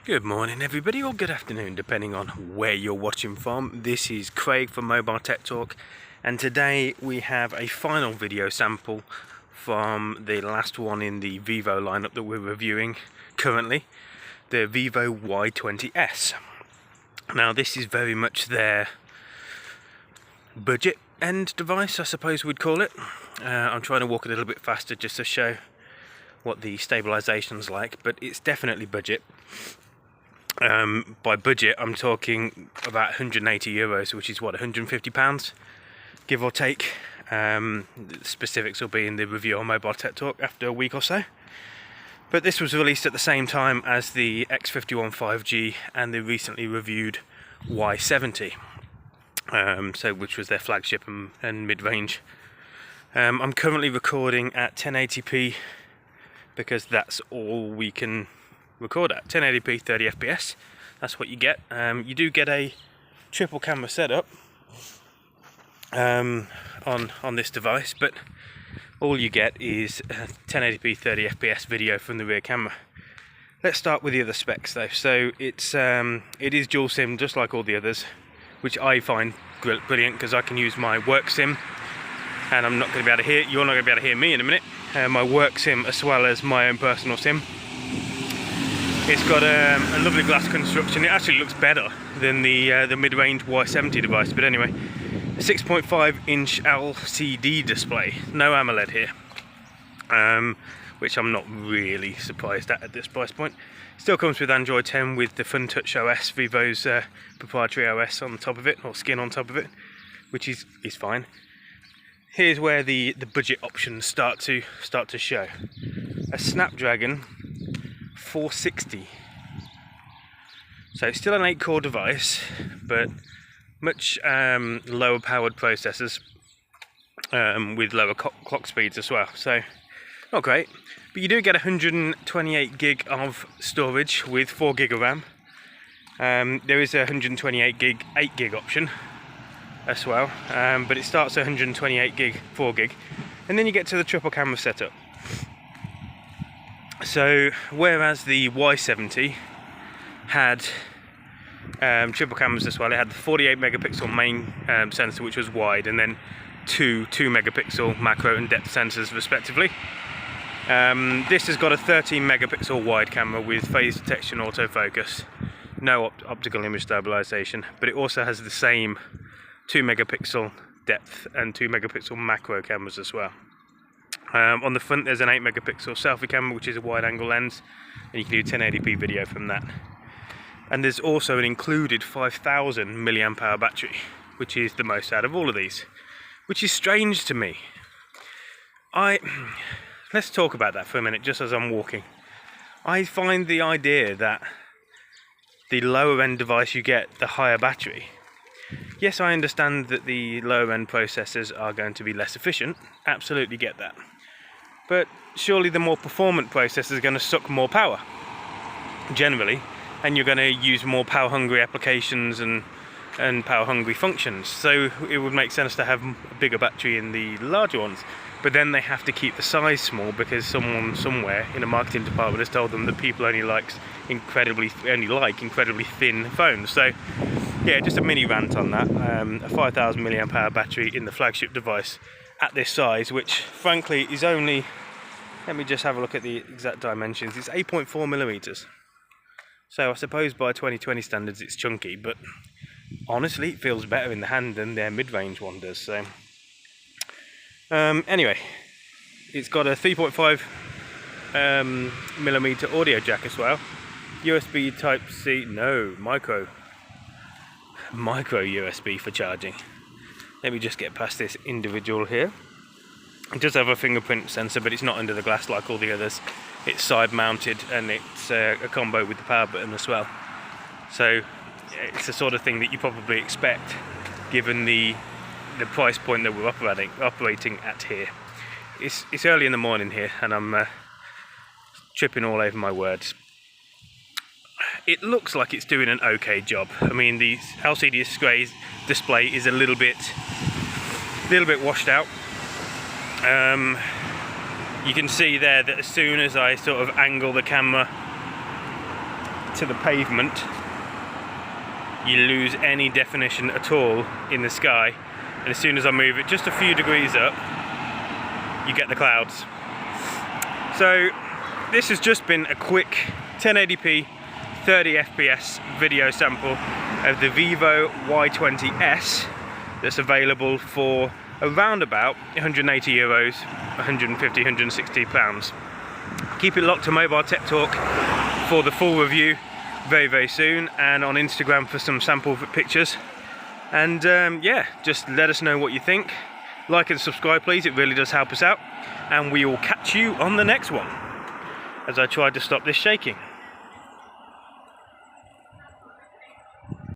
Good morning everybody, or good afternoon depending on where you're watching from. This is Craig from MobileTechTalk, and today we have a final video sample from the last one in the Vivo lineup that we're reviewing currently, the Vivo Y20s. Now this is very much their budget end device, I suppose we'd call it. I'm trying to walk a little bit faster just to show what the stabilization's like, but it's definitely budget. By budget I'm talking about 180 euros, which is what, £150 give or take. The specifics will be in the review on MobileTechTalk after a week or so, but this was released at the same time as the X51 5G and the recently reviewed Y70, which was their flagship and mid-range. I'm currently recording at 1080p because that's all we can record at. 1080p 30 fps, that's what you get. You do get a triple camera setup on this device, but all you get is 1080p 30 fps video from the rear camera. Let's start with the other specs though. So it is dual SIM just like all the others, which I find brilliant because I can use my work SIM, and I'm not going to be able to hear, you're not going to be able to hear me in a minute, my work SIM as well as my own personal SIM. It's got a lovely glass construction. It actually looks better than the mid-range Y70 device, but anyway, a 6.5-inch LCD display, no AMOLED here, which I'm not really surprised at this price point. Still comes with Android 10 with the FunTouch OS, Vivo's proprietary OS on top of it, or skin on top of it, which is fine. Here's where the budget options start to show. A Snapdragon 460, so still an 8-core device, but much lower powered processors with lower clock speeds as well, so not great. But you do get 128 gig of storage with 4 gig of RAM. There is a 128 gig 8 gig option as well, but it starts at 128 gig 4 gig, and then you get to the triple camera setup. So whereas the Y70 had triple cameras as well, it had the 48 megapixel main sensor, which was wide, and then two 2 megapixel macro and depth sensors respectively. This has got a 13 megapixel wide camera with phase detection, autofocus, no optical image stabilization, but it also has the same 2 megapixel depth and 2 megapixel macro cameras as well. On the front there's an 8 megapixel selfie camera, which is a wide angle lens, and you can do 1080p video from that. And there's also an included 5000 milliamp hour battery, which is the most out of all of these, which is strange to me. Let's talk about that for a minute just as I'm walking. I find the idea that the lower end device you get, the higher battery. Yes, I understand that the lower end processors are going to be less efficient, absolutely get that. But surely the more performant processors are going to suck more power, generally, and you're going to use more power hungry applications and power hungry functions. So it would make sense to have a bigger battery in the larger ones, but then they have to keep the size small because someone somewhere in a marketing department has told them that people only like incredibly thin phones. So yeah, just a mini rant on that. A 5000 milliamp hour battery in the flagship device at this size, which frankly is only, let me just have a look at the exact dimensions, it's 8.4 millimeters. So I suppose by 2020 standards it's chunky, but honestly it feels better in the hand than their mid-range one does. So anyway, it's got a 3.5 millimeter audio jack as well, USB type C, no, micro USB for charging. Let me just get past this individual here. It does have a fingerprint sensor, but it's not under the glass like all the others. It's side mounted, and it's a combo with the power button as well. So it's the sort of thing that you probably expect given the price point that we're operating at here. It's early in the morning here, and I'm tripping all over my words. It looks like it's doing an okay job. I mean, the LCD display is a little bit washed out. You can see there that as soon as I sort of angle the camera to the pavement, you lose any definition at all in the sky, and as soon as I move it just a few degrees up, you get the clouds. So this has just been a quick 1080p 30 FPS video sample of the Vivo Y20s that's available for around about 180 euros, 150, 160 pounds. Keep it locked to MobileTechTalk for the full review very soon, and on Instagram for some sample pictures. And yeah, just let us know what you think. Like and subscribe please, it really does help us out, and we will catch you on the next one as I try to stop this shaking.